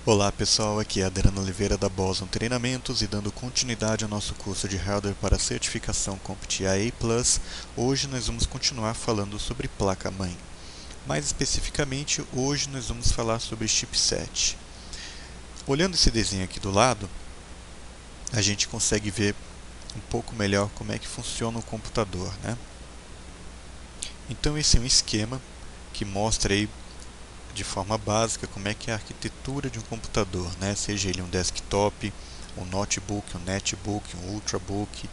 Olá pessoal, aqui é Adriano Oliveira da Boson Treinamentos e dando continuidade ao nosso curso de Hardware para certificação CompTIA Plus. Hoje nós vamos continuar falando sobre placa-mãe. Mais especificamente, hoje nós vamos falar sobre chipset. Olhando esse desenho aqui do lado, a gente consegue ver um pouco melhor como é que funciona o computador, né? Então esse é um esquema que mostra aí de forma básica como é que é a arquitetura de um computador, né? Seja ele um desktop, um notebook, um netbook, um ultrabook,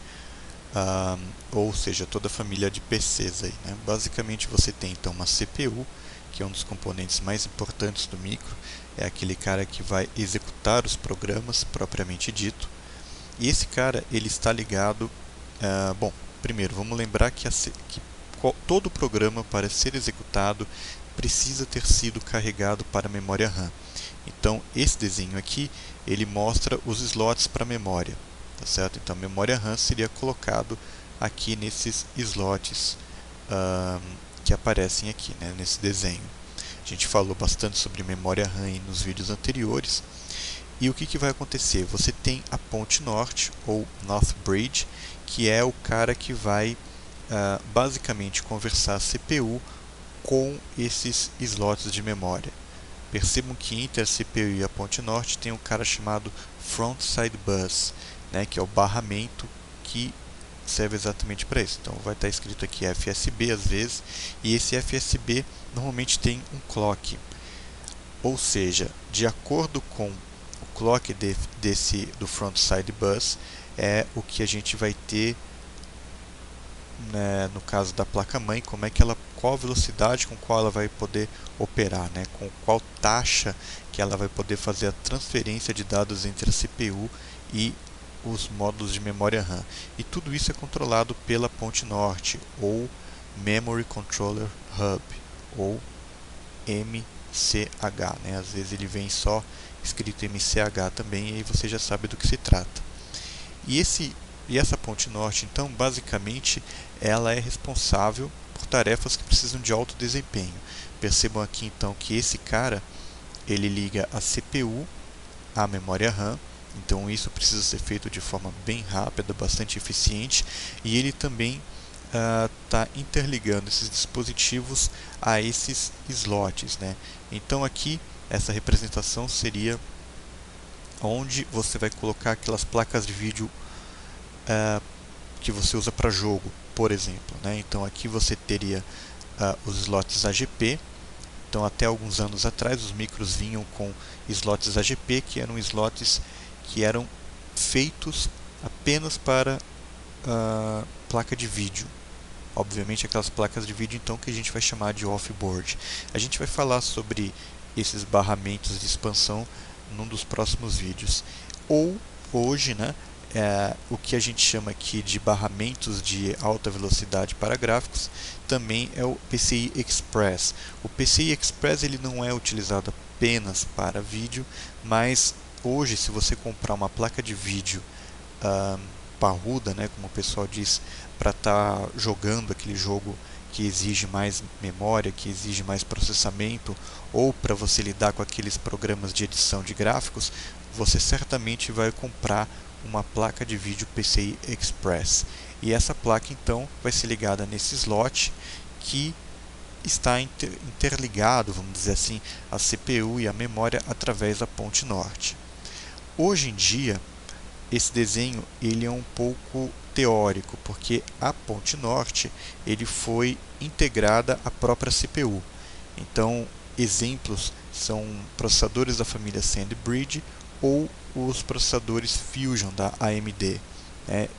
ou seja, toda a família de PCs aí, né? Basicamente você tem então uma CPU, que é um dos componentes mais importantes do micro, é aquele cara que vai executar os programas propriamente dito, e esse cara ele está ligado, bom, primeiro vamos lembrar que todo programa para ser executado precisa ter sido carregado para a memória RAM. Então esse desenho aqui ele mostra os slots para a memória, tá certo? Então a memória RAM seria colocado aqui nesses slots que aparecem aqui, né, nesse desenho. A gente falou bastante sobre memória RAM nos vídeos anteriores. E o que vai acontecer? Você tem a ponte norte, ou North Bridge, que é o cara que vai basicamente conversar a CPU com esses slots de memória. Percebam que entre a CPU e a ponte norte tem um cara chamado Frontside Bus, né, que é o barramento que serve exatamente para isso. Então vai estar escrito aqui FSB às vezes, e esse FSB normalmente tem um clock. Ou seja, de acordo com o clock do Frontside Bus, é o que a gente vai ter, né, no caso da placa-mãe, qual a velocidade com qual ela vai poder operar, né, com qual taxa que ela vai poder fazer a transferência de dados entre a CPU e os módulos de memória RAM. E tudo isso é controlado pela ponte norte, ou Memory Controller Hub, ou MCH, né? Às vezes ele vem só escrito MCH também, e aí você já sabe do que se trata. E essa ponte norte, então, basicamente, ela é responsável por tarefas que precisam de alto desempenho. Percebam aqui, então, que esse cara, ele liga a CPU à memória RAM, então isso precisa ser feito de forma bem rápida, bastante eficiente, e ele também está interligando esses dispositivos a esses slots, né? Então aqui, essa representação seria onde você vai colocar aquelas placas de vídeo que você usa para jogo, por exemplo, né? Então aqui você teria os slots AGP. Então até alguns anos atrás os micros vinham com slots AGP, que eram slots que eram feitos apenas para placa de vídeo. Obviamente aquelas placas de vídeo então que a gente vai chamar de off-board. A gente vai falar sobre esses barramentos de expansão num dos próximos vídeos. Ou hoje, né, o que a gente chama aqui de barramentos de alta velocidade para gráficos também é o PCI Express. O PCI Express ele não é utilizado apenas para vídeo, mas hoje se você comprar uma placa de vídeo parruda, né, como o pessoal diz, para estar jogando aquele jogo que exige mais memória, que exige mais processamento, ou para você lidar com aqueles programas de edição de gráficos, você certamente vai comprar uma placa de vídeo PCI Express. E essa placa então vai ser ligada nesse slot que está interligado, vamos dizer assim, a CPU e a memória através da ponte norte. Hoje em dia, esse desenho ele é um pouco teórico, porque a ponte norte ele foi integrada à própria CPU. Então, exemplos são processadores da família SandBridge ou os processadores Fusion da AMD.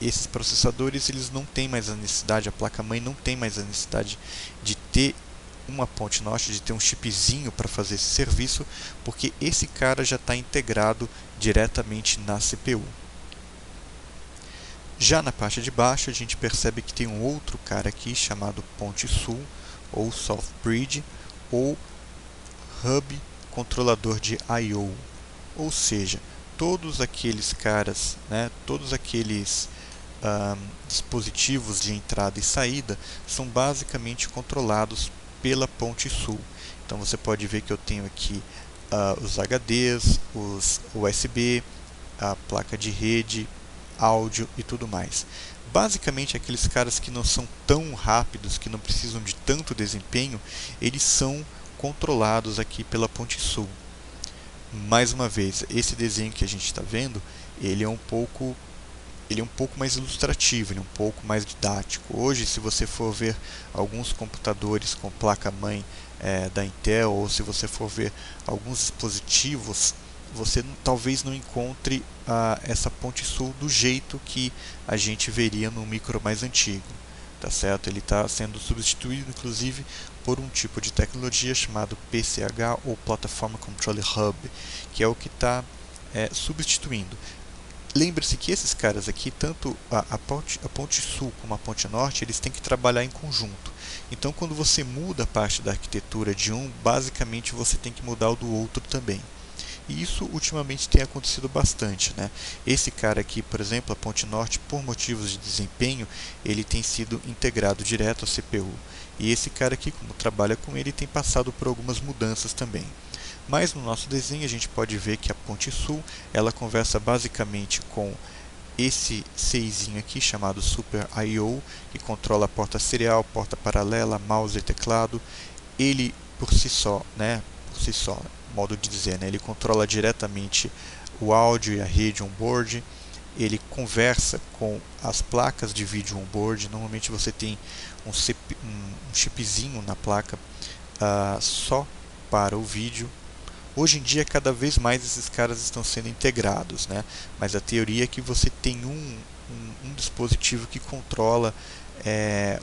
Esses processadores eles não têm mais a necessidade, a placa-mãe não tem mais a necessidade de ter uma ponte norte, de ter um chipzinho para fazer esse serviço, porque esse cara já está integrado diretamente na CPU. Já na parte de baixo a gente percebe que tem um outro cara aqui chamado ponte sul, ou South Bridge, ou Hub controlador de I/O, ou seja, todos aqueles caras, né, todos aqueles dispositivos de entrada e saída são basicamente controlados pela ponte sul. Então você pode ver que eu tenho aqui os HDs, os USB, a placa de rede, áudio e tudo mais. Basicamente, aqueles caras que não são tão rápidos, que não precisam de tanto desempenho, eles são controlados aqui pela Ponte Sul. Mais uma vez, esse desenho que a gente está vendo, ele é um pouco mais ilustrativo, ele é um pouco mais didático. Hoje, se você for ver alguns computadores com placa-mãe da Intel, ou se você for ver alguns dispositivos, você talvez não encontre essa Ponte Sul do jeito que a gente veria no micro mais antigo. Tá certo? Ele está sendo substituído, inclusive, por um tipo de tecnologia chamado PCH, ou Platform Control Hub, que é o que está substituindo. Lembre-se que esses caras aqui, tanto a ponte Sul como a Ponte Norte, eles têm que trabalhar em conjunto. Então, quando você muda a parte da arquitetura de um, basicamente você tem que mudar o do outro também. E isso ultimamente tem acontecido bastante, né? Esse cara aqui, por exemplo, a Ponte Norte, por motivos de desempenho, ele tem sido integrado direto à CPU. E esse cara aqui, como trabalha com ele, tem passado por algumas mudanças também. Mas no nosso desenho a gente pode ver que a Ponte Sul, ela conversa basicamente com esse CIzinho aqui chamado Super I/O, que controla a porta serial, porta paralela, mouse e teclado. Ele por si só, modo de dizer, né, ele controla diretamente o áudio e a rede on-board. Ele conversa com as placas de vídeo on-board. Normalmente você tem um chipzinho na placa só para o vídeo. Hoje em dia, cada vez mais esses caras estão sendo integrados, né? Mas a teoria é que você tem um dispositivo que controla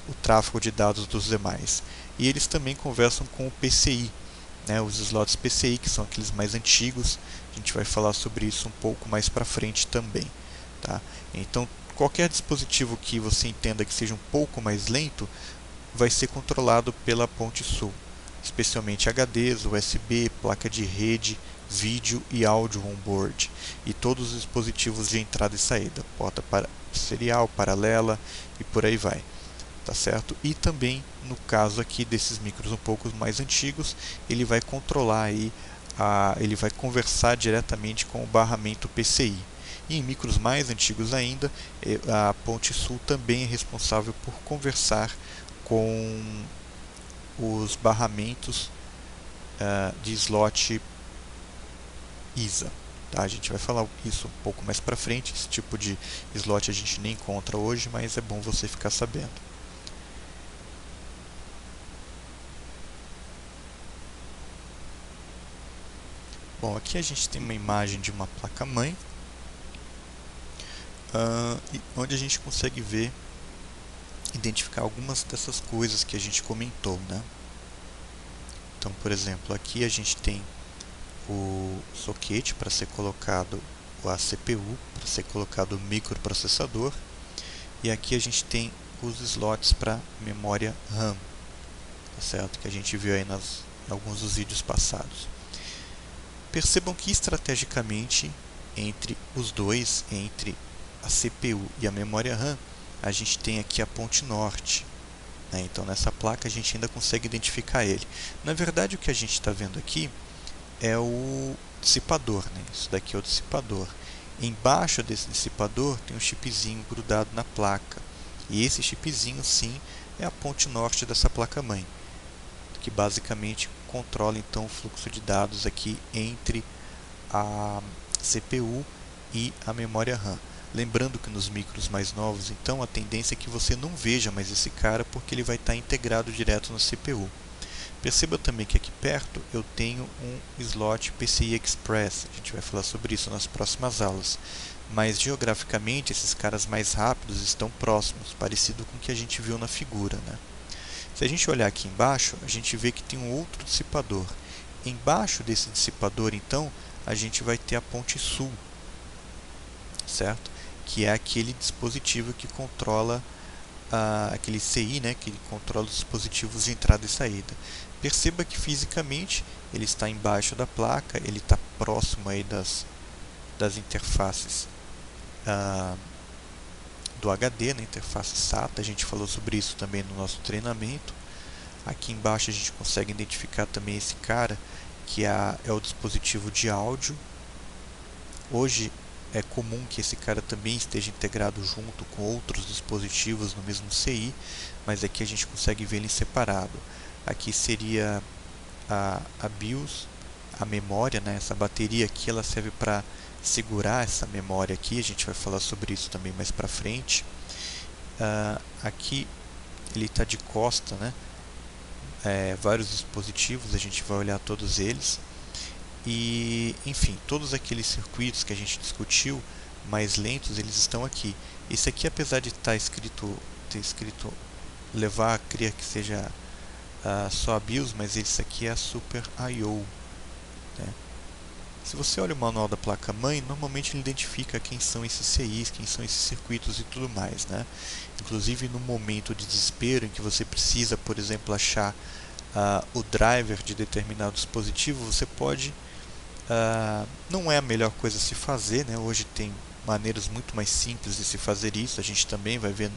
o tráfego de dados dos demais. E eles também conversam com o PCI, né? Os slots PCI, que são aqueles mais antigos. A gente vai falar sobre isso um pouco mais para frente também. Tá? Então, qualquer dispositivo que você entenda que seja um pouco mais lento, vai ser controlado pela Ponte Sul. Especialmente HDs, USB, placa de rede, vídeo e áudio on-board, e todos os dispositivos de entrada e saída, porta serial, paralela e por aí vai, tá certo? E também no caso aqui desses micros um pouco mais antigos, ele vai controlar aí, ele vai conversar diretamente com o barramento PCI. E em micros mais antigos ainda, a Ponte Sul também é responsável por conversar com os barramentos de slot ISA. Tá? A gente vai falar isso um pouco mais para frente. Esse tipo de slot a gente nem encontra hoje, mas é bom você ficar sabendo. Bom, aqui a gente tem uma imagem de uma placa-mãe, onde a gente consegue ver, identificar algumas dessas coisas que a gente comentou, né? Então, por exemplo, aqui a gente tem o soquete para ser colocado a CPU, para ser colocado o microprocessador, e aqui a gente tem os slots para memória RAM, tá certo? Que a gente viu aí em alguns dos vídeos passados. Percebam que estrategicamente entre os dois, entre a CPU e a memória RAM, a gente tem aqui a Ponte Norte. Então nessa placa a gente ainda consegue identificar ele. Na verdade, o que a gente está vendo aqui é o dissipador, né? Isso daqui é o dissipador. Embaixo desse dissipador tem um chipzinho grudado na placa. E esse chipzinho, sim, é a ponte norte dessa placa-mãe, que basicamente controla então o fluxo de dados aqui entre a CPU e a memória RAM. Lembrando que nos micros mais novos, então, a tendência é que você não veja mais esse cara, porque ele vai estar integrado direto na CPU. Perceba também que aqui perto eu tenho um slot PCI Express. A gente vai falar sobre isso nas próximas aulas. Mas geograficamente esses caras mais rápidos estão próximos, parecido com o que a gente viu na figura, né? Se a gente olhar aqui embaixo, a gente vê que tem um outro dissipador. Embaixo desse dissipador, então, a gente vai ter a ponte sul, certo? Que é aquele dispositivo que controla aquele CI, né, que controla os dispositivos de entrada e saída. Perceba que fisicamente ele está embaixo da placa, ele está próximo aí das interfaces do HD, na interface SATA. A gente falou sobre isso também no nosso treinamento. Aqui embaixo a gente consegue identificar também esse cara, que é o dispositivo de áudio. Hoje é comum que esse cara também esteja integrado junto com outros dispositivos no mesmo CI, mas aqui a gente consegue ver ele separado. Aqui seria a BIOS, a memória, né? Essa bateria aqui ela serve para segurar essa memória aqui, a gente vai falar sobre isso também mais para frente. Aqui ele está de costa, né? Vários dispositivos, a gente vai olhar todos eles. E, enfim, todos aqueles circuitos que a gente discutiu, mais lentos, eles estão aqui. Esse aqui, apesar de ter escrito levar a crer que seja só a BIOS, mas esse aqui é a Super I/O, né? Se você olha o manual da placa-mãe, normalmente ele identifica quem são esses CIs, quem são esses circuitos e tudo mais, né? Inclusive no momento de desespero em que você precisa, por exemplo, achar o driver de determinado dispositivo, você pode... não é a melhor coisa a se fazer, né? Hoje tem maneiras muito mais simples de se fazer isso, a gente também vai ver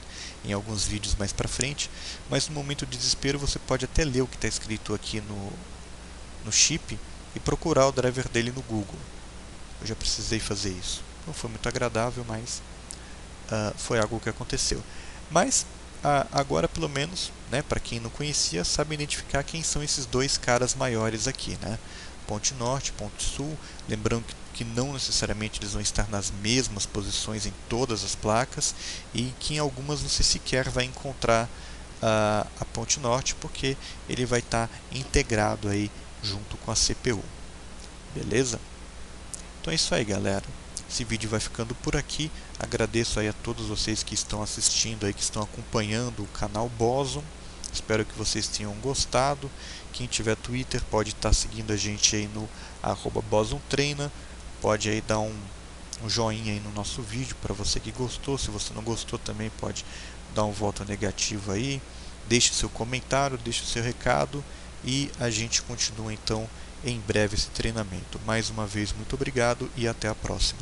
em alguns vídeos mais para frente, mas no momento de desespero você pode até ler o que está escrito aqui no chip e procurar o driver dele no Google. Eu já precisei fazer isso. Não foi muito agradável, mas foi algo que aconteceu. Mas agora, pelo menos, né, para quem não conhecia, sabe identificar quem são esses dois caras maiores aqui, né? Ponte Norte, Ponte Sul. Lembrando que não necessariamente eles vão estar nas mesmas posições em todas as placas e que em algumas você sequer vai encontrar a Ponte Norte, porque ele vai estar integrado aí junto com a CPU. Beleza? Então é isso aí, galera. Esse vídeo vai ficando por aqui. Agradeço aí a todos vocês que estão assistindo aí, que estão acompanhando o canal Boson. Espero que vocês tenham gostado. Quem tiver Twitter pode estar seguindo a gente aí no @BosonTreina. Pode aí dar um joinha aí no nosso vídeo para você que gostou. Se você não gostou também pode dar um voto negativo aí. Deixe seu comentário, deixe o seu recado e a gente continua então em breve esse treinamento. Mais uma vez, muito obrigado e até a próxima.